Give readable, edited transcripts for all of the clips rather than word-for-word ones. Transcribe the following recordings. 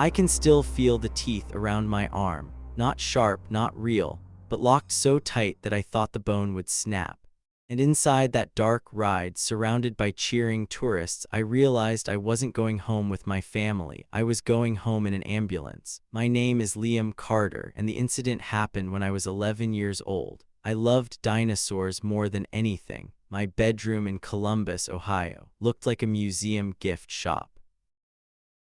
I can still feel the teeth around my arm, not sharp, not real, but locked so tight that I thought the bone would snap. And inside that dark ride, surrounded by cheering tourists, I realized I wasn't going home with my family. I was going home in an ambulance. My name is Liam Carter, and the incident happened when I was 11 years old. I loved dinosaurs more than anything. My bedroom in Columbus, Ohio, looked like a museum gift shop.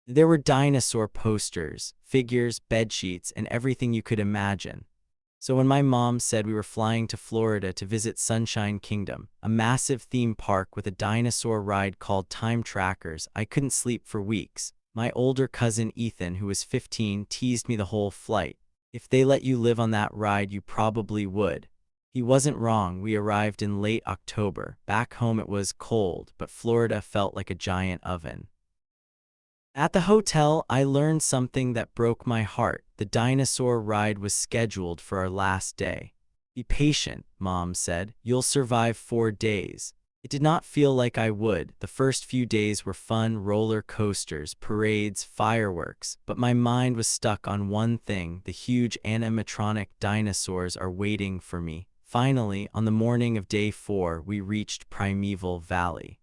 There were dinosaur posters, figures, bedsheets, and everything you could imagine. So when my mom said we were flying to Florida to visit Sunshine Kingdom, a massive theme park with a dinosaur ride called Time Trackers, I couldn't sleep for weeks. My older cousin Ethan, who was 15, teased me the whole flight. If they let you live on that ride, you probably would. He wasn't wrong. We arrived in late October. Back home it was cold, but Florida felt like a giant oven. At the hotel, I learned something that broke my heart. The dinosaur ride was scheduled for our last day. Be patient, Mom said. You'll survive 4 days. It did not feel like I would. The first few days were fun, roller coasters, parades, fireworks, but my mind was stuck on one thing. The huge animatronic dinosaurs are waiting for me. Finally, on the morning of day 4, we reached Primeval Valley.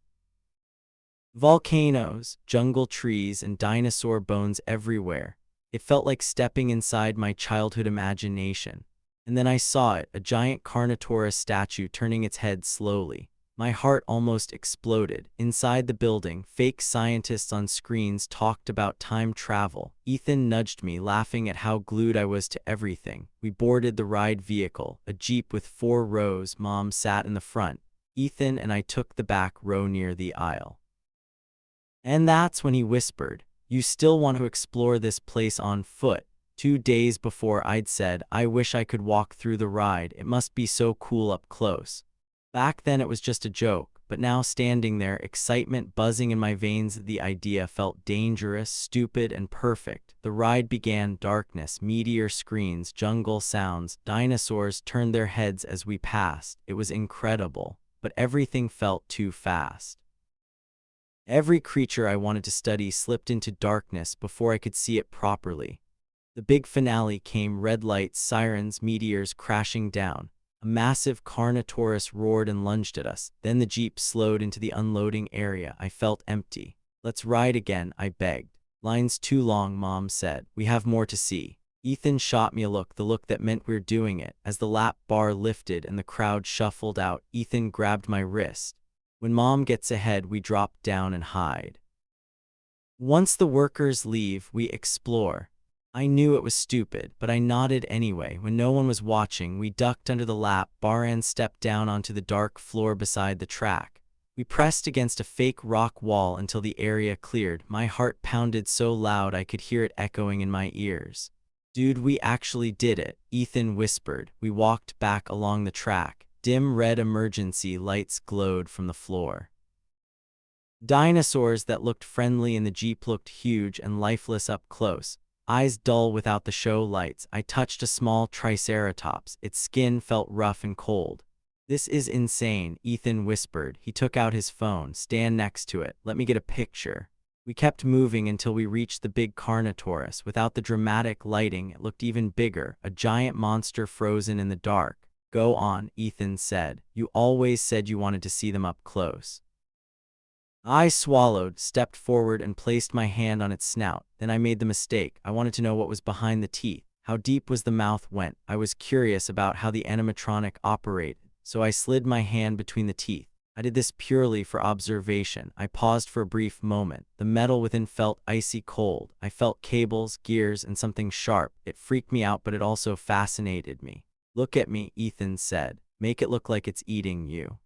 Volcanoes, jungle trees, and dinosaur bones everywhere. It felt like stepping inside my childhood imagination. And then I saw it, a giant Carnotaurus statue turning its head slowly. My heart almost exploded. Inside the building, fake scientists on screens talked about time travel. Ethan nudged me, laughing at how glued I was to everything. We boarded the ride vehicle, a Jeep with 4 rows. Mom sat in the front. Ethan and I took the back row near the aisle. And that's when he whispered, "You still want to explore this place on foot?" 2 days before I'd said, "I wish I could walk through the ride. It must be so cool up close." Back then it was just a joke, but now standing there, excitement buzzing in my veins, the idea felt dangerous, stupid, and perfect. The ride began. Darkness, meteor screens, jungle sounds, dinosaurs turned their heads as we passed. It was incredible, but everything felt too fast. Every creature I wanted to study slipped into darkness before I could see it properly. The big finale came. Red lights, sirens, meteors crashing down. A massive Carnotaurus roared and lunged at us. Then the Jeep slowed into the unloading area. I felt empty. "Let's ride again," I begged. "Line's too long," Mom said. "We have more to see." Ethan shot me a look, the look that meant we're doing it. As the lap bar lifted and the crowd shuffled out, Ethan grabbed my wrist. "When Mom gets ahead, we drop down and hide. Once the workers leave, we explore." I knew it was stupid, but I nodded anyway. When no one was watching, we ducked under the lap bar and stepped down onto the dark floor beside the track. We pressed against a fake rock wall until the area cleared. My heart pounded so loud I could hear it echoing in my ears. "Dude, we actually did it," Ethan whispered. We walked back along the track. Dim red emergency lights glowed from the floor. Dinosaurs that looked friendly in the Jeep looked huge and lifeless up close. Eyes dull without the show lights. I touched a small triceratops. Its skin felt rough and cold. "This is insane," Ethan whispered. He took out his phone. "Stand next to it. Let me get a picture." We kept moving until we reached the big Carnotaurus. Without the dramatic lighting, it looked even bigger, a giant monster frozen in the dark. "Go on," Ethan said. "You always said you wanted to see them up close." I swallowed, stepped forward, and placed my hand on its snout. Then I made the mistake. I wanted to know what was behind the teeth. How deep was the mouth went? I was curious about how the animatronic operated, so I slid my hand between the teeth. I did this purely for observation. I paused for a brief moment. The metal within felt icy cold. I felt cables, gears, and something sharp. It freaked me out, but it also fascinated me. "Look at me," Ethan said. "Make it look like it's eating you."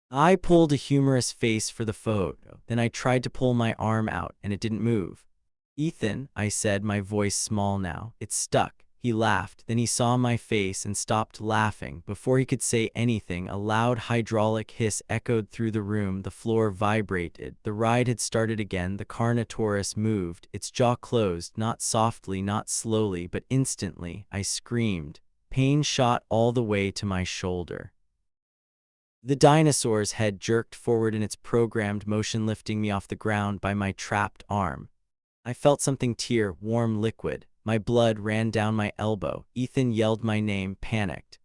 I pulled a humorous face for the photo. Then I tried to pull my arm out, and it didn't move. "Ethan," I said, my voice small now. "It's stuck." He laughed. Then he saw my face and stopped laughing. Before he could say anything, a loud hydraulic hiss echoed through the room. The floor vibrated. The ride had started again. The Carnotaurus moved. Its jaw closed, not softly, not slowly, but instantly. I screamed. Pain shot all the way to my shoulder. The dinosaur's head jerked forward in its programmed motion, lifting me off the ground by my trapped arm. I felt something tear, warm liquid. My blood ran down my elbow. Ethan yelled my name, panicked.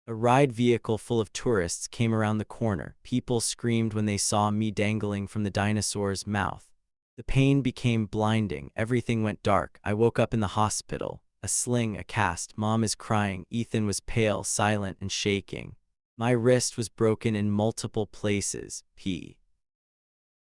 A ride vehicle full of tourists came around the corner. People screamed when they saw me dangling from the dinosaur's mouth. The pain became blinding. Everything went dark. I woke up in the hospital. A sling, a cast. Mom is crying. Ethan was pale, silent, and shaking. My wrist was broken in multiple places.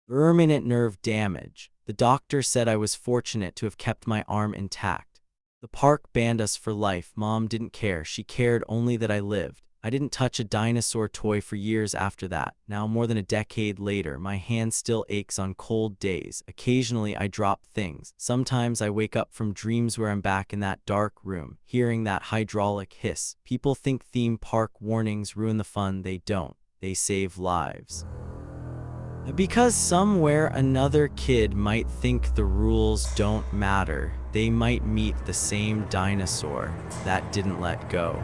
Permanent nerve damage. The doctor said I was fortunate to have kept my arm intact. The park banned us for life. Mom didn't care. She cared only that I lived. I didn't touch a dinosaur toy for years after that. Now, more than a decade later, my hand still aches on cold days. Occasionally, I drop things. Sometimes I wake up from dreams where I'm back in that dark room, hearing that hydraulic hiss. People think theme park warnings ruin the fun. They don't. They save lives. Because somewhere another kid might think the rules don't matter. They might meet the same dinosaur that didn't let go.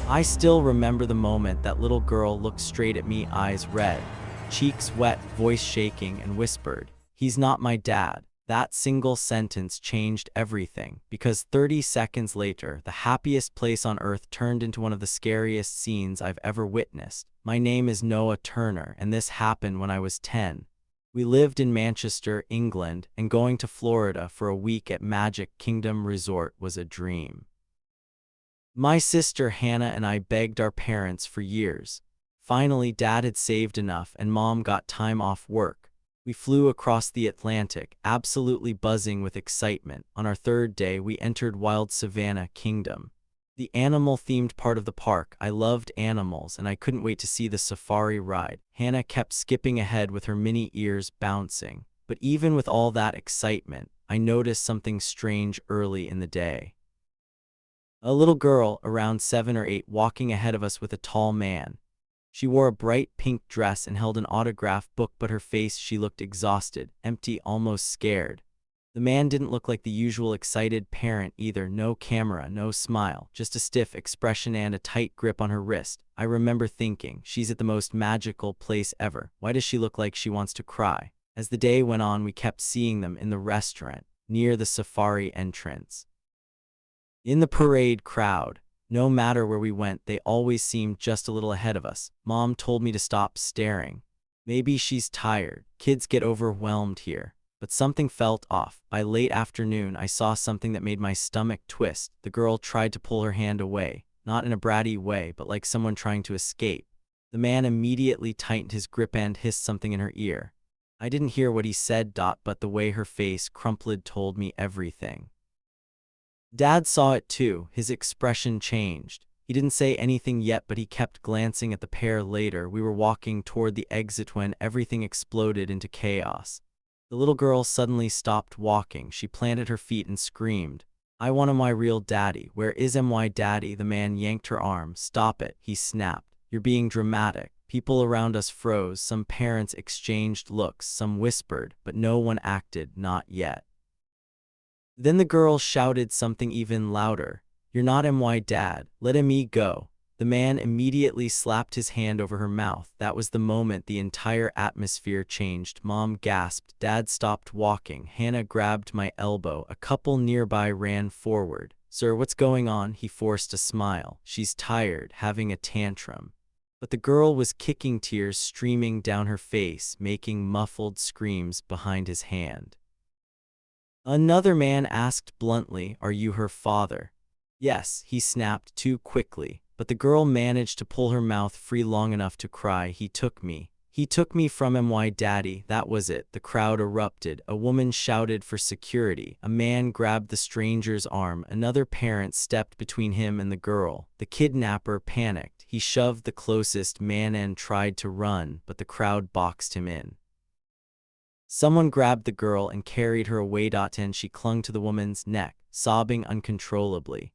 I still remember the moment that little girl looked straight at me, eyes red, cheeks wet, voice shaking, and whispered, "He's not my dad." That single sentence changed everything, because 30 seconds later, the happiest place on earth turned into one of the scariest scenes I've ever witnessed. My name is Noah Turner, and this happened when I was 10. We lived in Manchester, England, and going to Florida for a week at Magic Kingdom Resort was a dream. My sister Hannah and I begged our parents for years. Finally, Dad had saved enough and Mom got time off work. We flew across the Atlantic, absolutely buzzing with excitement. On our third day, we entered Wild Savannah Kingdom, the animal-themed part of the park. I loved animals and I couldn't wait to see the safari ride. Hannah kept skipping ahead with her mini ears bouncing. But even with all that excitement, I noticed something strange early in the day. A little girl, around 7 or 8, walking ahead of us with a tall man. She wore a bright pink dress and held an autograph book, but her face, she looked exhausted, empty, almost scared. The man didn't look like the usual excited parent either. No camera, no smile, just a stiff expression and a tight grip on her wrist. I remember thinking, she's at the most magical place ever. Why does she look like she wants to cry? As the day went on, we kept seeing them in the restaurant, near the safari entrance, in the parade crowd. No matter where we went, they always seemed just a little ahead of us. Mom told me to stop staring. Maybe she's tired. Kids get overwhelmed here. But something felt off. By late afternoon, I saw something that made my stomach twist. The girl tried to pull her hand away, not in a bratty way, but like someone trying to escape. The man immediately tightened his grip and hissed something in her ear. I didn't hear what he said, but the way her face crumpled told me everything. Dad saw it too. His expression changed. He didn't say anything yet, but he kept glancing at the pair. Later, we were walking toward the exit when everything exploded into chaos. The little girl suddenly stopped walking. She planted her feet and screamed, "I want my real daddy. Where is my daddy?" The man yanked her arm. "Stop it," he snapped. "You're being dramatic." People around us froze. Some parents exchanged looks. Some whispered, but no one acted, not yet. Then the girl shouted something even louder. "You're not my dad. Let me go." The man immediately slapped his hand over her mouth. That was the moment the entire atmosphere changed. Mom gasped. Dad stopped walking. Hannah grabbed my elbow. A couple nearby ran forward. "Sir, what's going on?" He forced a smile. "She's tired, having a tantrum." But the girl was kicking, tears streaming down her face, making muffled screams behind his hand. Another man asked bluntly, "Are you her father?" "Yes," he snapped too quickly, but the girl managed to pull her mouth free long enough to cry. He took me from my daddy." That was it. The crowd erupted. A woman shouted for security. A man grabbed the stranger's arm. Another parent stepped between him and the girl. The kidnapper panicked. He shoved the closest man and tried to run, but the crowd boxed him in. Someone grabbed the girl and carried her away, and she clung to the woman's neck, sobbing uncontrollably.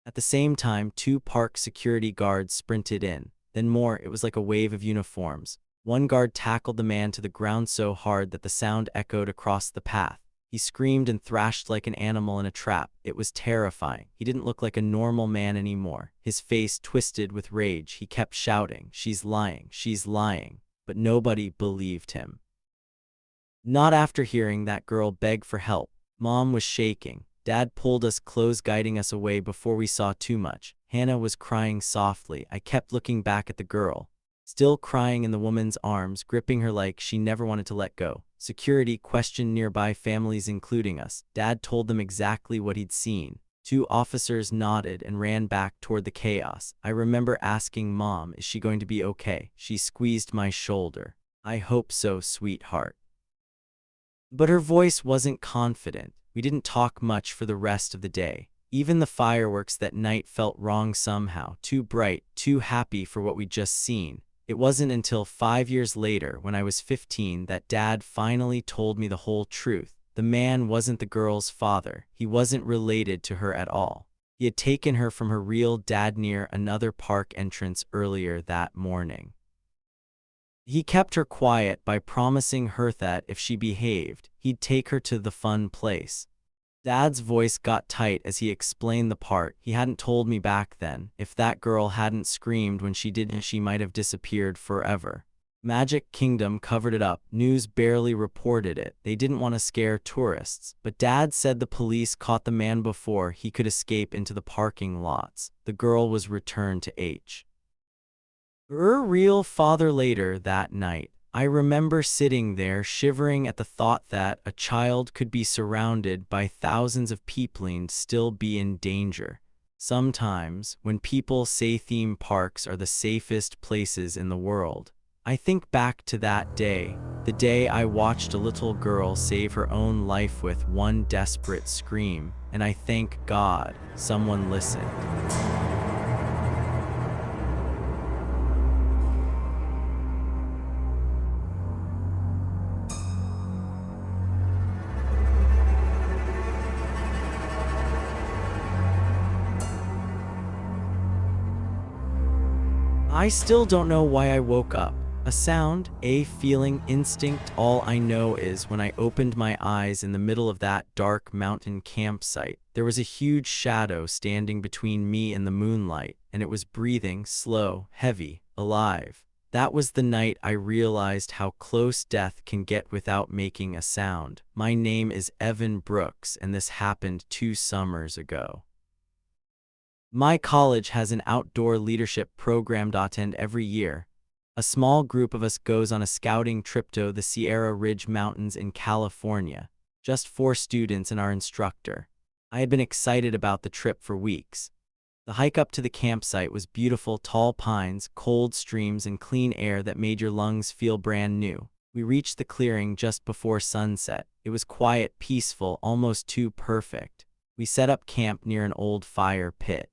At the same time, 2 park security guards sprinted in. Then more. It was like a wave of uniforms. One guard tackled the man to the ground so hard that the sound echoed across the path. He screamed and thrashed like an animal in a trap. It was terrifying. He didn't look like a normal man anymore. His face twisted with rage. He kept shouting, "She's lying, she's lying." But nobody believed him. Not after hearing that girl beg for help. Mom was shaking. Dad pulled us close, guiding us away before we saw too much. Hannah was crying softly. I kept looking back at the girl, still crying in the woman's arms, gripping her like she never wanted to let go. Security questioned nearby families, including us. Dad told them exactly what he'd seen. 2 officers nodded and ran back toward the chaos. I remember asking Mom, "Is she going to be okay?" She squeezed my shoulder. "I hope so, sweetheart." But her voice wasn't confident. We didn't talk much for the rest of the day. Even the fireworks that night felt wrong somehow, too bright, too happy for what we'd just seen. It wasn't until 5 years later, when I was 15, that Dad finally told me the whole truth. The man wasn't the girl's father. He wasn't related to her at all. He had taken her from her real dad near another park entrance earlier that morning. He kept her quiet by promising her that if she behaved, he'd take her to the fun place. Dad's voice got tight as he explained the part he hadn't told me back then. If that girl hadn't screamed when she did, she might have disappeared forever. Magic Kingdom covered it up. News barely reported it. They didn't want to scare tourists. But Dad said the police caught the man before he could escape into the parking lots. The girl was returned to her real father later that night. I remember sitting there shivering at the thought that a child could be surrounded by thousands of people and still be in danger. Sometimes, when people say theme parks are the safest places in the world, I think back to that day, the day I watched a little girl save her own life with one desperate scream, and I thank God someone listened. I still don't know why I woke up. A sound, a feeling, instinct. All I know is when I opened my eyes in the middle of that dark mountain campsite, there was a huge shadow standing between me and the moonlight, and it was breathing, slow, heavy, alive. That was the night I realized how close death can get without making a sound. My name is Evan Brooks, and this happened 2 summers ago. My college has an outdoor leadership program to attend every year. A small group of us goes on a scouting trip to the Sierra Ridge Mountains in California. Just 4 students and our instructor. I had been excited about the trip for weeks. The hike up to the campsite was beautiful: tall pines, cold streams, and clean air that made your lungs feel brand new. We reached the clearing just before sunset. It was quiet, peaceful, almost too perfect. We set up camp near an old fire pit.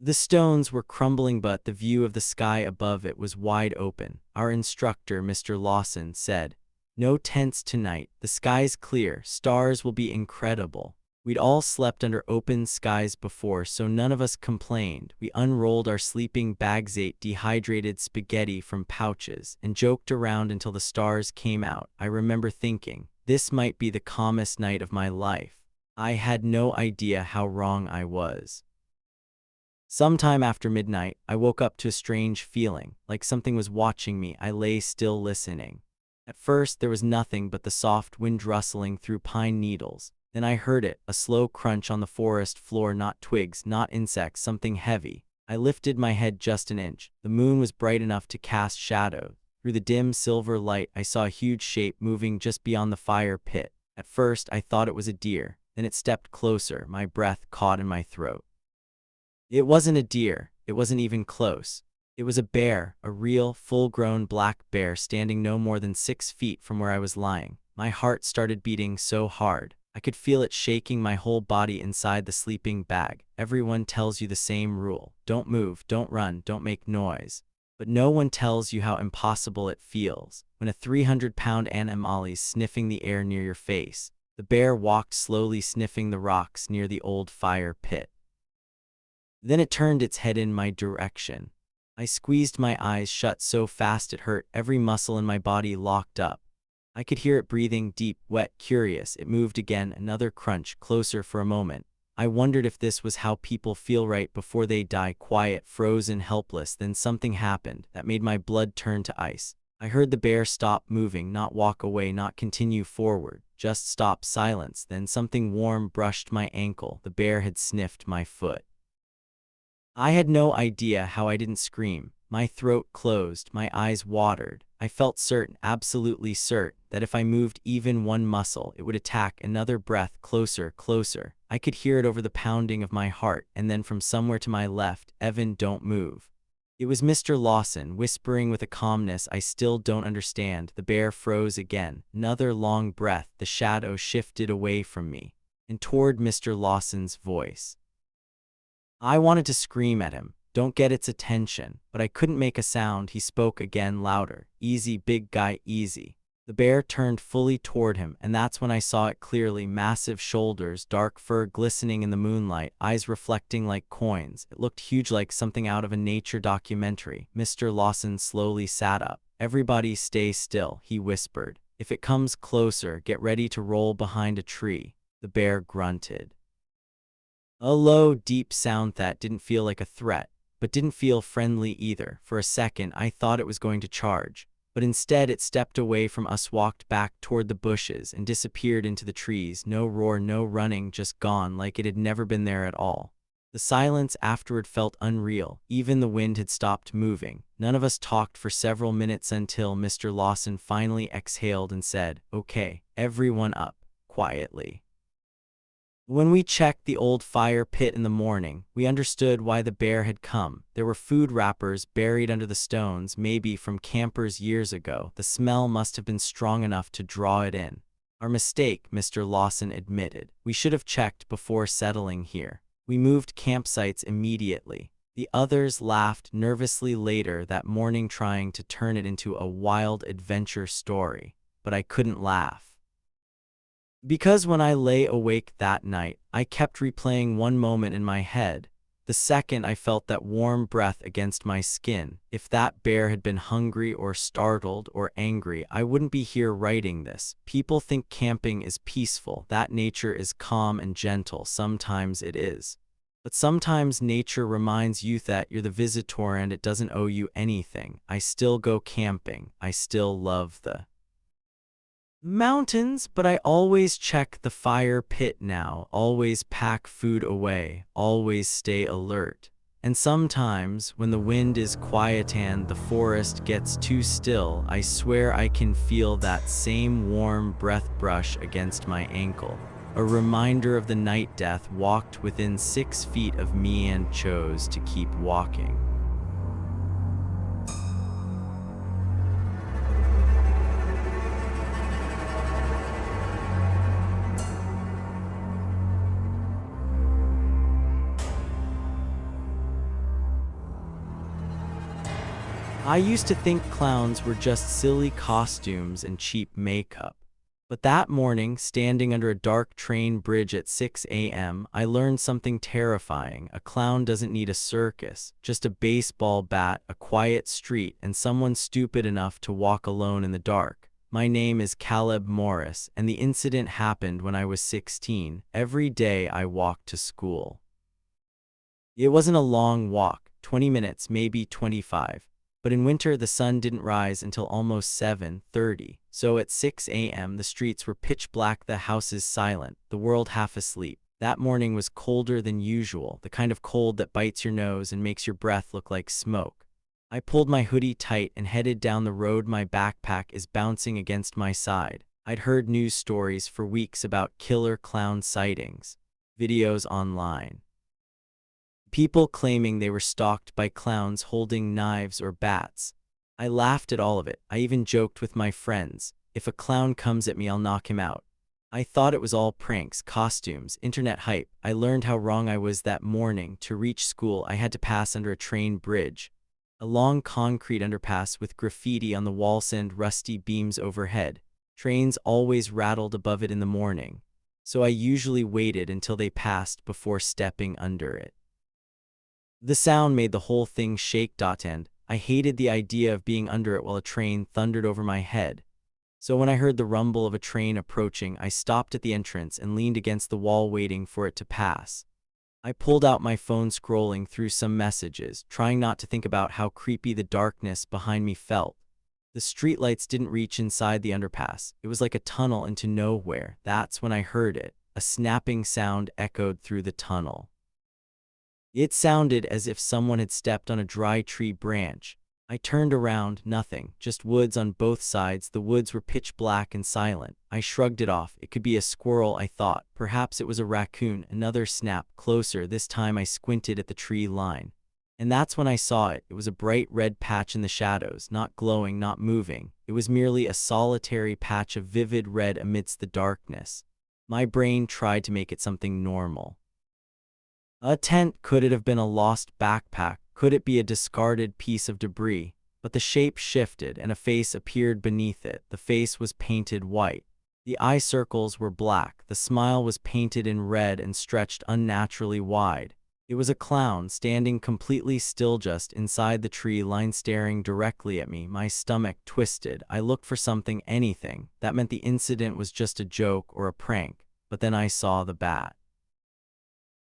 The stones were crumbling, but the view of the sky above it was wide open. Our instructor, Mr. Lawson, said, "No tents tonight. The sky's clear. Stars will be incredible." We'd all slept under open skies before, so none of us complained. We unrolled our sleeping bags, ate dehydrated spaghetti from pouches, and joked around until the stars came out. I remember thinking, this might be the calmest night of my life. I had no idea how wrong I was. Sometime after midnight, I woke up to a strange feeling, like something was watching me. I lay still, listening. At first, there was nothing but the soft wind rustling through pine needles. Then I heard it, a slow crunch on the forest floor, not twigs, not insects, something heavy. I lifted my head just an inch. The moon was bright enough to cast shadows. Through the dim silver light, I saw a huge shape moving just beyond the fire pit. At first, I thought it was a deer. Then it stepped closer, my breath caught in my throat. It wasn't a deer. It wasn't even close. It was a bear, a real, full-grown black bear standing no more than 6 feet from where I was lying. My heart started beating so hard. I could feel it shaking my whole body inside the sleeping bag. Everyone tells you the same rule. Don't move, don't run, don't make noise. But no one tells you how impossible it feels when a 300-pound animal is sniffing the air near your face. The bear walked slowly, sniffing the rocks near the old fire pit. Then it turned its head in my direction. I squeezed my eyes shut so fast it hurt, every muscle in my body locked up. I could hear it breathing deep, wet, curious. It moved again, another crunch, closer for a moment. I wondered if this was how people feel right before they die, quiet, frozen, helpless. Then something happened that made my blood turn to ice. I heard the bear stop moving, not walk away, not continue forward, just stop, silence. Then something warm brushed my ankle. The bear had sniffed my foot. I had no idea how I didn't scream. My throat closed, my eyes watered. I felt certain, absolutely certain, that if I moved even one muscle, it would attack. Another breath, closer, closer. I could hear it over the pounding of my heart, and then from somewhere to my left, "Evan, don't move." It was Mr. Lawson, whispering with a calmness I still don't understand. The bear froze again. Another long breath. The shadow shifted away from me and toward Mr. Lawson's voice. I wanted to scream at him, don't get its attention, but I couldn't make a sound. He spoke again, louder. "Easy, big guy, easy." The bear turned fully toward him, and that's when I saw it clearly. Massive shoulders, dark fur glistening in the moonlight, eyes reflecting like coins. It looked huge, like something out of a nature documentary. Mr. Lawson slowly sat up. "Everybody stay still," he whispered. "If it comes closer, get ready to roll behind a tree." The bear grunted. A low, deep sound that didn't feel like a threat, but didn't feel friendly either. For a second, I thought it was going to charge, but instead it stepped away from us, walked back toward the bushes, and disappeared into the trees. No roar, no running, just gone, like it had never been there at all. The silence afterward felt unreal. Even the wind had stopped moving. None of us talked for several minutes until Mr. Lawson finally exhaled and said, "Okay, everyone up, quietly." When we checked the old fire pit in the morning, we understood why the bear had come. There were food wrappers buried under the stones, maybe from campers years ago. The smell must have been strong enough to draw it in. Our mistake, Mr. Lawson admitted. We should have checked before settling here. We moved campsites immediately. The others laughed nervously later that morning, trying to turn it into a wild adventure story. But I couldn't laugh. Because when I lay awake that night, I kept replaying one moment in my head. The second I felt that warm breath against my skin. If that bear had been hungry or startled or angry, I wouldn't be here writing this. People think camping is peaceful, that nature is calm and gentle. Sometimes it is. But sometimes nature reminds you that you're the visitor and it doesn't owe you anything. I still go camping. I still love the mountains, but I always check the fire pit now, always pack food away, always stay alert. And sometimes, when the wind is quiet and the forest gets too still, I swear I can feel that same warm breath brush against my ankle. A reminder of the night death walked within 6 feet of me and chose to keep walking. I used to think clowns were just silly costumes and cheap makeup. But that morning, standing under a dark train bridge at 6 a.m., I learned something terrifying. A clown doesn't need a circus, just a baseball bat, a quiet street, and someone stupid enough to walk alone in the dark. My name is Caleb Morris, and the incident happened when I was 16. Every day I walked to school. It wasn't a long walk, 20 minutes, maybe 25. But in winter, the sun didn't rise until almost 7:30. So at 6 a.m., the streets were pitch black, the houses silent, the world half asleep. That morning was colder than usual, the kind of cold that bites your nose and makes your breath look like smoke. I pulled my hoodie tight and headed down the road. My backpack is bouncing against my side. I'd heard news stories for weeks about killer clown sightings, videos online. People claiming they were stalked by clowns holding knives or bats. I laughed at all of it. I even joked with my friends, if a clown comes at me, I'll knock him out. I thought it was all pranks, costumes, internet hype. I learned how wrong I was that morning. To reach school, I had to pass under a train bridge, a long concrete underpass with graffiti on the walls and rusty beams overhead. Trains always rattled above it in the morning, so I usually waited until they passed before stepping under it. The sound made the whole thing shake. And I hated the idea of being under it while a train thundered over my head. So when I heard the rumble of a train approaching, I stopped at the entrance and leaned against the wall waiting for it to pass. I pulled out my phone, scrolling through some messages, trying not to think about how creepy the darkness behind me felt. The streetlights didn't reach inside the underpass. It was like a tunnel into nowhere. That's when I heard it. A snapping sound echoed through the tunnel. It sounded as if someone had stepped on a dry tree branch. I turned around, nothing, just woods on both sides. The woods were pitch black and silent. I shrugged it off. It could be a squirrel, I thought. Perhaps it was a raccoon. Another snap, closer. This time I squinted at the tree line. And that's when I saw it. It was a bright red patch in the shadows, not glowing, not moving. It was merely a solitary patch of vivid red amidst the darkness. My brain tried to make it something normal. A tent? Could it have been a lost backpack? Could it be a discarded piece of debris? But the shape shifted and a face appeared beneath it. The face was painted white. The eye circles were black. The smile was painted in red and stretched unnaturally wide. It was a clown, standing completely still just inside the tree line, staring directly at me. My stomach twisted. I looked for something, anything. That meant the incident was just a joke or a prank. But then I saw the bat.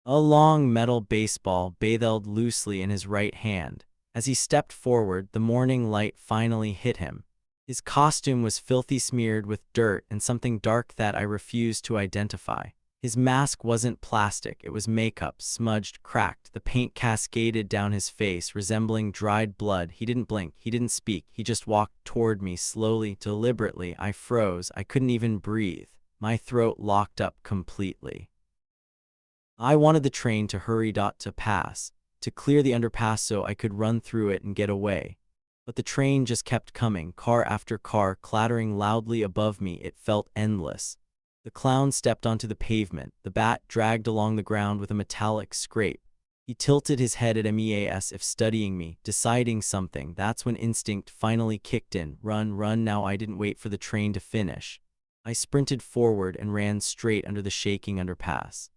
A long metal baseball bathed loosely in his right hand. As he stepped forward, the morning light finally hit him. His costume was filthy, smeared with dirt and something dark that I refused to identify. His mask wasn't plastic, it was makeup, smudged, cracked. The paint cascaded down his face, resembling dried blood. He didn't blink, he didn't speak, he just walked toward me slowly, deliberately. I froze, I couldn't even breathe. My throat locked up completely. I wanted the train to hurry, to pass, to clear the underpass so I could run through it and get away. But the train just kept coming, car after car, clattering loudly above me. It felt endless. The clown stepped onto the pavement. The bat dragged along the ground with a metallic scrape. He tilted his head at me as if studying me, deciding something. That's when instinct finally kicked in. Run, run now. I didn't wait for the train to finish. I sprinted forward and ran straight under the shaking underpass.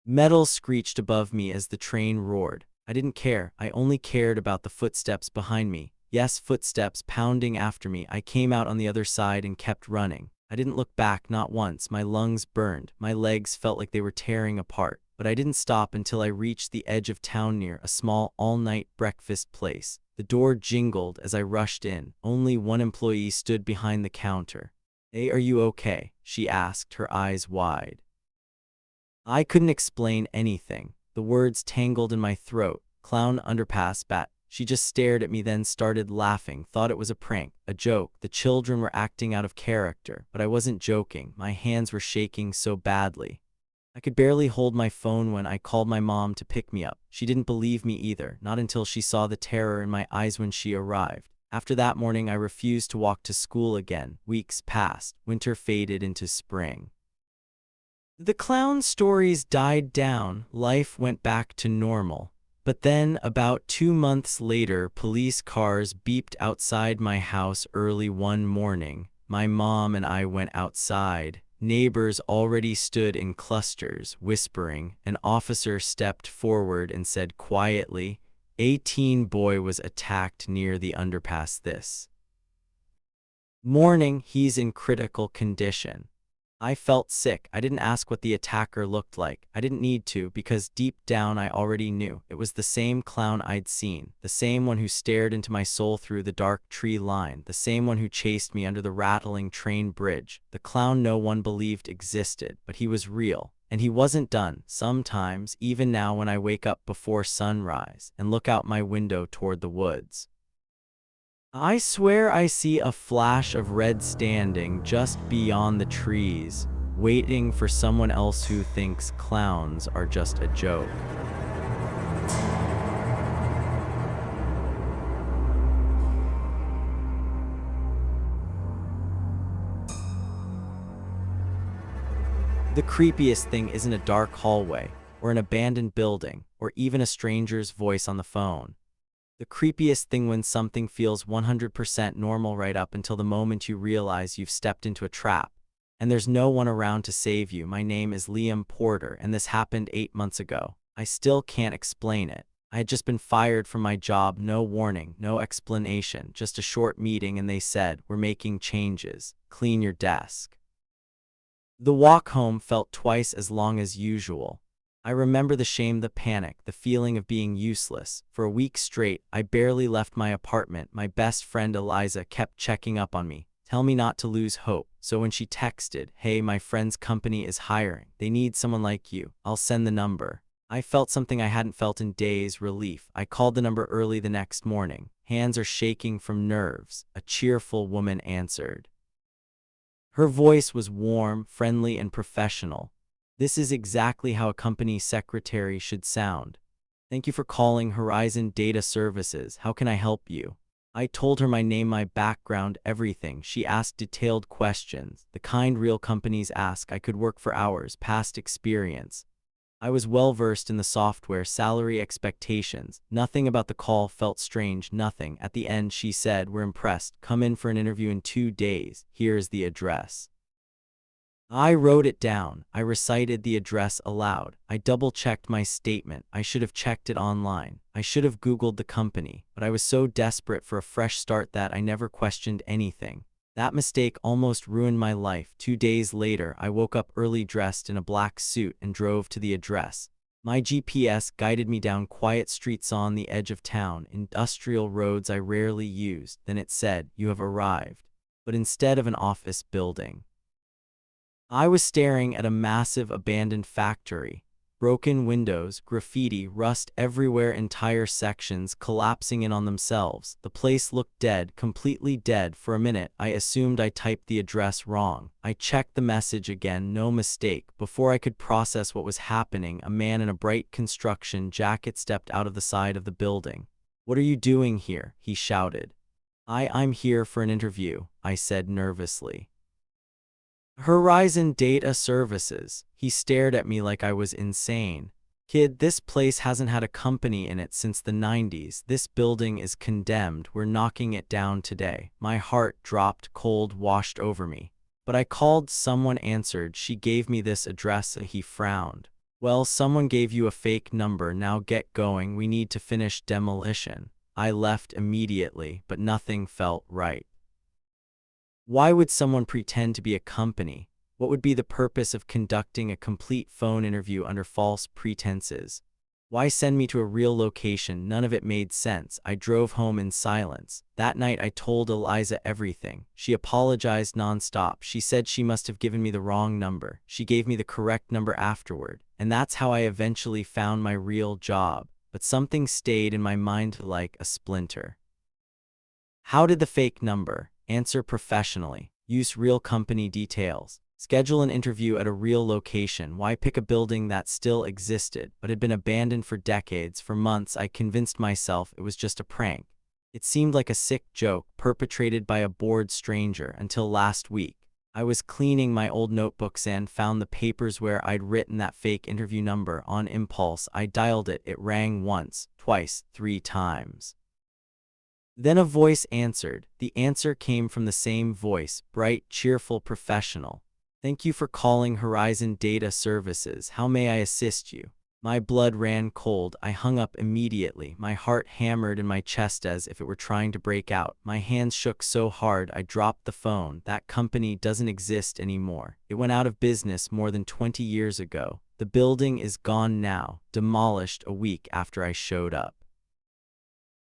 Metal screeched above me as the train roared. I didn't care. I only cared about the footsteps behind me. Yes, footsteps pounding after me. I came out on the other side and kept running. I didn't look back, not once. My lungs burned. My legs felt like they were tearing apart. But I didn't stop until I reached the edge of town near a small all-night breakfast place. The door jingled as I rushed in. Only one employee stood behind the counter. "Hey, are you okay?" she asked, her eyes wide. I couldn't explain anything. The words tangled in my throat. Clown, underpass, bat. She just stared at me, then started laughing. Thought it was a prank, a joke. The children were acting out of character, but I wasn't joking. My hands were shaking so badly. I could barely hold my phone when I called my mom to pick me up. She didn't believe me either, not until she saw the terror in my eyes when she arrived. After that morning, I refused to walk to school again. Weeks passed. Winter faded into spring. The clown stories died down. Life went back to normal. But then, about 2 months later, police cars beeped outside my house early one morning. My mom and I went outside. Neighbors already stood in clusters, whispering. An officer stepped forward and said quietly, "A teen boy was attacked near the underpass this morning. He's in critical condition." I felt sick. I didn't ask what the attacker looked like. I didn't need to, because deep down I already knew. It was the same clown I'd seen, the same one who stared into my soul through the dark tree line, the same one who chased me under the rattling train bridge. The clown no one believed existed, but he was real, and he wasn't done. Sometimes, even now when I wake up before sunrise and look out my window toward the woods, I swear I see a flash of red standing just beyond the trees, waiting for someone else who thinks clowns are just a joke. The creepiest thing isn't a dark hallway, or an abandoned building, or even a stranger's voice on the phone. The creepiest thing when something feels 100% normal right up until the moment you realize you've stepped into a trap, and there's no one around to save you. My name is Liam Porter, and this happened 8 months ago. I still can't explain it. I had just been fired from my job, no warning, no explanation, just a short meeting, and they said, "We're making changes. Clean your desk." The walk home felt twice as long as usual. I remember the shame, the panic, the feeling of being useless. For a week straight, I barely left my apartment. My best friend Eliza kept checking up on me, tell me not to lose hope. So when she texted, "Hey, my friend's company is hiring. They need someone like you. I'll send the number." I felt something I hadn't felt in days, relief. I called the number early the next morning. Hands are shaking from nerves. A cheerful woman answered. Her voice was warm, friendly, and professional. This is exactly how a company secretary should sound. "Thank you for calling Horizon Data Services. How can I help you?" I told her my name, my background, everything. She asked detailed questions, the kind real companies ask. I could work for hours, past experience. I was well versed in the software, salary expectations. Nothing about the call felt strange, nothing. At the end, she said, "We're impressed. Come in for an interview in 2 days. Here's the address." I wrote it down. I recited the address aloud. I double-checked my statement. I should have checked it online. I should have Googled the company, but I was so desperate for a fresh start that I never questioned anything. That mistake almost ruined my life. 2 days later, I woke up early, dressed in a black suit, and drove to the address. My GPS guided me down quiet streets on the edge of town, industrial roads I rarely used. Then it said, "You have arrived." But instead of an office building, I was staring at a massive abandoned factory. Broken windows, graffiti, rust everywhere, entire sections collapsing in on themselves. The place looked dead, completely dead. For a minute, I assumed I typed the address wrong. I checked the message again, no mistake. Before I could process what was happening, a man in a bright construction jacket stepped out of the side of the building. "What are you doing here?" he shouted. I'm here for an interview," I said nervously. "Horizon Data Services." He stared at me like I was insane. "Kid, this place hasn't had a company in it since the 90s. This building is condemned. We're knocking it down today." My heart dropped, cold washed over me. "But I called, someone answered. She gave me this address." He frowned. "Well, someone gave you a fake number. Now get going. We need to finish demolition." I left immediately, but nothing felt right. Why would someone pretend to be a company? What would be the purpose of conducting a complete phone interview under false pretenses? Why send me to a real location? None of it made sense. I drove home in silence. That night I told Eliza everything. She apologized nonstop. She said she must have given me the wrong number. She gave me the correct number afterward. And that's how I eventually found my real job. But something stayed in my mind like a splinter. How did the fake number? Answer professionally. Use real company details. Schedule an interview at a real location. Why pick a building that still existed, but had been abandoned for decades? For months, I convinced myself it was just a prank. It seemed like a sick joke perpetrated by a bored stranger until last week. I was cleaning my old notebooks and found the papers where I'd written that fake interview number. On impulse, I dialed it. It rang once, twice, 3 times. Then a voice answered. The answer came from the same voice, bright, cheerful, professional. "Thank you for calling Horizon Data Services. How may I assist you?" My blood ran cold. I hung up immediately. My heart hammered in my chest as if it were trying to break out. My hands shook so hard I dropped the phone. That company doesn't exist anymore. It went out of business more than 20 years ago. The building is gone now, demolished a week after I showed up.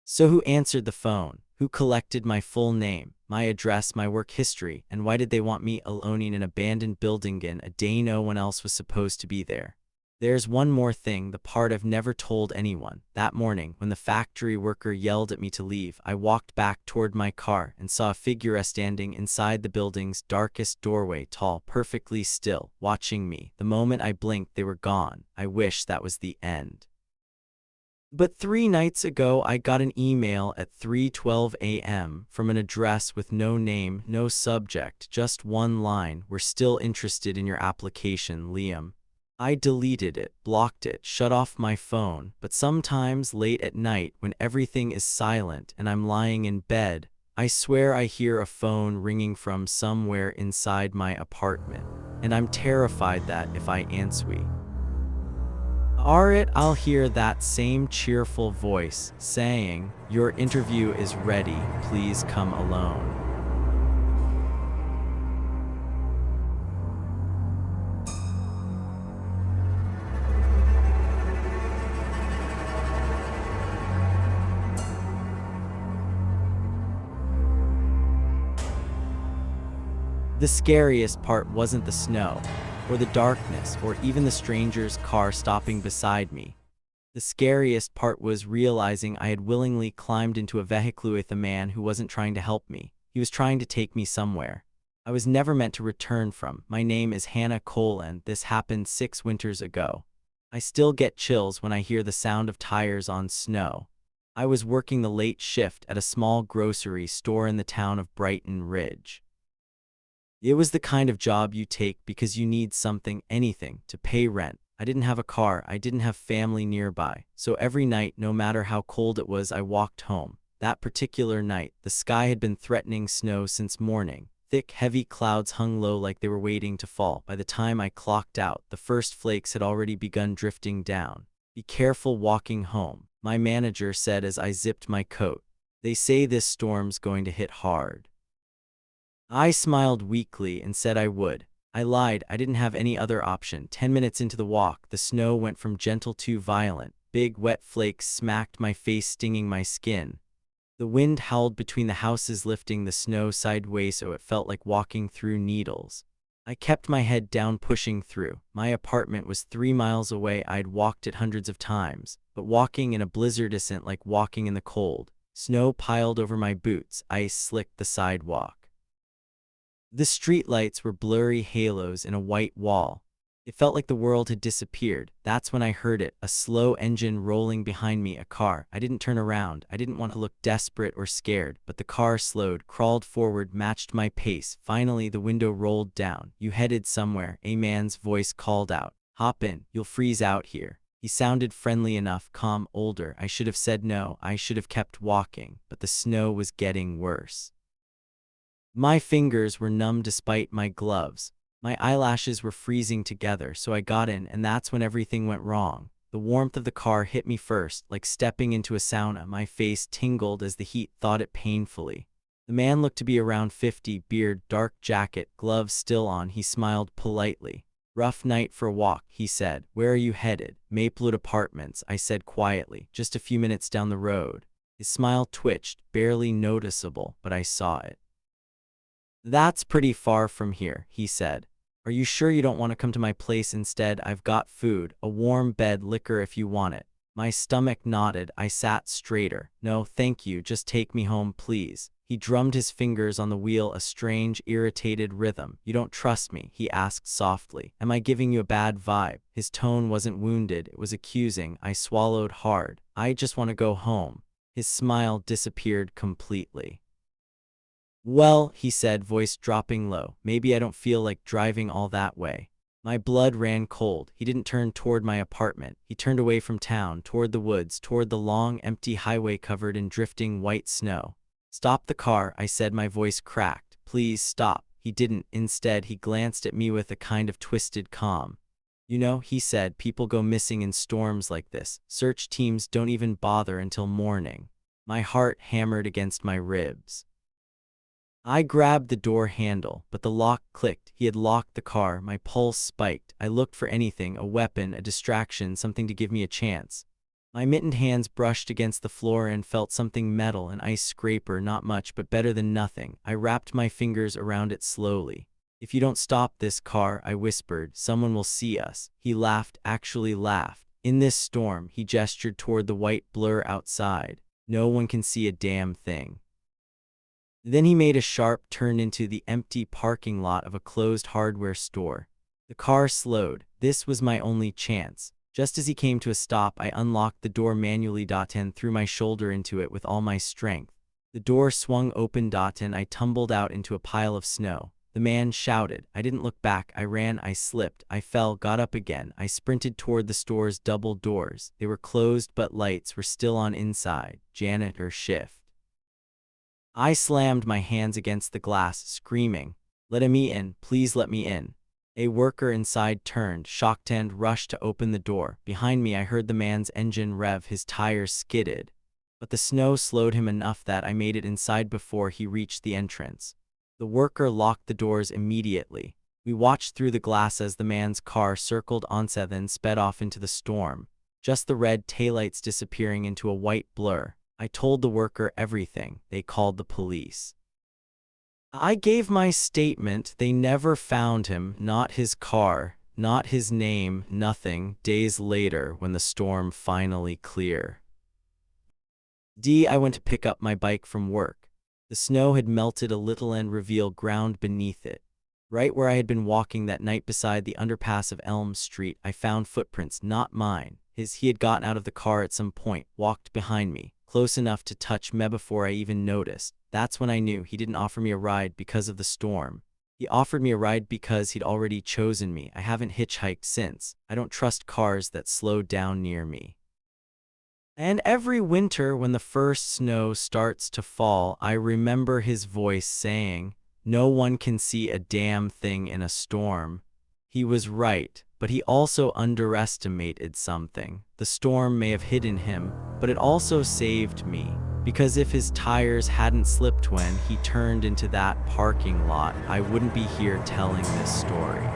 So who answered the phone? Who collected my full name, my address, my work history, and why did they want me alone in an abandoned building in a day no one else was supposed to be there? There's one more thing, the part I've never told anyone. That morning, when the factory worker yelled at me to leave, I walked back toward my car and saw a figure standing inside the building's darkest doorway, tall, perfectly still, watching me. The moment I blinked, they were gone. I wish that was the end. But 3 nights ago, I got an email at 3:12 a.m. from an address with no name, no subject, just one line: "We're still interested in your application, Liam." I deleted it, blocked it, shut off my phone. But sometimes late at night, when everything is silent and I'm lying in bed, I swear I hear a phone ringing from somewhere inside my apartment. And I'm terrified that if I answer, Alright, I'll hear that same cheerful voice saying, "Your interview is ready, please come alone." The scariest part wasn't the snow, or the darkness, or even the stranger's car stopping beside me. The scariest part was realizing I had willingly climbed into a vehicle with a man who wasn't trying to help me. He was trying to take me somewhere I was never meant to return from. My name is Hannah Cole, and this happened 6 winters ago. I still get chills when I hear the sound of tires on snow. I was working the late shift at a small grocery store in the town of Brighton Ridge. It was the kind of job you take because you need something, anything, to pay rent. I didn't have a car, I didn't have family nearby, so every night, no matter how cold it was, I walked home. That particular night, the sky had been threatening snow since morning. Thick, heavy clouds hung low like they were waiting to fall. By the time I clocked out, the first flakes had already begun drifting down. "Be careful walking home," my manager said as I zipped my coat. "They say this storm's going to hit hard." I smiled weakly and said I would. I lied, I didn't have any other option. 10 minutes into the walk, the snow went from gentle to violent. Big, wet flakes smacked my face, stinging my skin. The wind howled between the houses, lifting the snow sideways so it felt like walking through needles. I kept my head down, pushing through. My apartment was 3 miles away. I'd walked it hundreds of times, but walking in a blizzard isn't like walking in the cold. Snow piled over my boots, ice slicked the sidewalk. The streetlights were blurry halos in a white wall. It felt like the world had disappeared. That's when I heard it, a slow engine rolling behind me, a car. I didn't turn around. I didn't want to look desperate or scared, but the car slowed, crawled forward, matched my pace. Finally, the window rolled down. "You headed somewhere?" a man's voice called out. "Hop in, you'll freeze out here." He sounded friendly enough, calm, older. I should have said no. I should have kept walking, but the snow was getting worse. My fingers were numb despite my gloves. My eyelashes were freezing together, so I got in, and that's when everything went wrong. The warmth of the car hit me first, like stepping into a sauna. My face tingled as the heat thawed it painfully. The man looked to be around 50, beard, dark jacket, gloves still on. He smiled politely. "Rough night for a walk," he said. "Where are you headed?" "Maplewood Apartments," I said quietly. "Just a few minutes down the road." His smile twitched, barely noticeable, but I saw it. "That's pretty far from here," he said. "Are you sure you don't want to come to my place instead? I've got food, a warm bed, liquor if you want it." My stomach nodded. I sat straighter. "No, thank you, just take me home, please." He drummed his fingers on the wheel, a strange, irritated rhythm. "You don't trust me?" he asked softly. "Am I giving you a bad vibe?" His tone wasn't wounded, it was accusing. I swallowed hard. "I just want to go home." His smile disappeared completely. "Well," he said, voice dropping low, "maybe I don't feel like driving all that way." My blood ran cold. He didn't turn toward my apartment. He turned away from town, toward the woods, toward the long, empty highway covered in drifting white snow. "Stop the car," I said, my voice cracked. "Please stop." He didn't. Instead, he glanced at me with a kind of twisted calm. "You know," he said, "people go missing in storms like this. Search teams don't even bother until morning." My heart hammered against my ribs. I grabbed the door handle, but the lock clicked. He had locked the car. My pulse spiked. I looked for anything, a weapon, a distraction, something to give me a chance. My mittened hands brushed against the floor and felt something metal, an ice scraper, not much, but better than nothing. I wrapped my fingers around it slowly. "If you don't stop this car," I whispered, "someone will see us." He laughed, actually laughed. "In this storm," he gestured toward the white blur outside, "no one can see a damn thing." Then he made a sharp turn into the empty parking lot of a closed hardware store. The car slowed. This was my only chance. Just as he came to a stop, I unlocked the door manually and threw my shoulder into it with all my strength. The door swung open and I tumbled out into a pile of snow. The man shouted. I didn't look back. I ran, I slipped, I fell, got up again. I sprinted toward the store's double doors. They were closed, but lights were still on inside. Janitor shift. I slammed my hands against the glass, screaming, "Let me in, please let me in." A worker inside turned, shocked, and rushed to open the door. Behind me, I heard the man's engine rev, his tires skidded. But the snow slowed him enough that I made it inside before he reached the entrance. The worker locked the doors immediately. We watched through the glass as the man's car circled onset, then sped off into the storm, just the red taillights disappearing into a white blur. I told the worker everything. They called the police. I gave my statement. They never found him, not his car, not his name, nothing. Days later, when the storm finally cleared, I went to pick up my bike from work. The snow had melted a little and revealed ground beneath it. Right where I had been walking that night beside the underpass of Elm Street, I found footprints, not mine. He had gotten out of the car at some point, walked behind me, close enough to touch me before I even noticed. That's when I knew he didn't offer me a ride because of the storm. He offered me a ride because he'd already chosen me. I haven't hitchhiked since. I don't trust cars that slow down near me. And every winter when the first snow starts to fall, I remember his voice saying, "No one can see a damn thing in a storm." He was right, but he also underestimated something. The storm may have hidden him, but it also saved me. Because if his tires hadn't slipped when he turned into that parking lot, I wouldn't be here telling this story.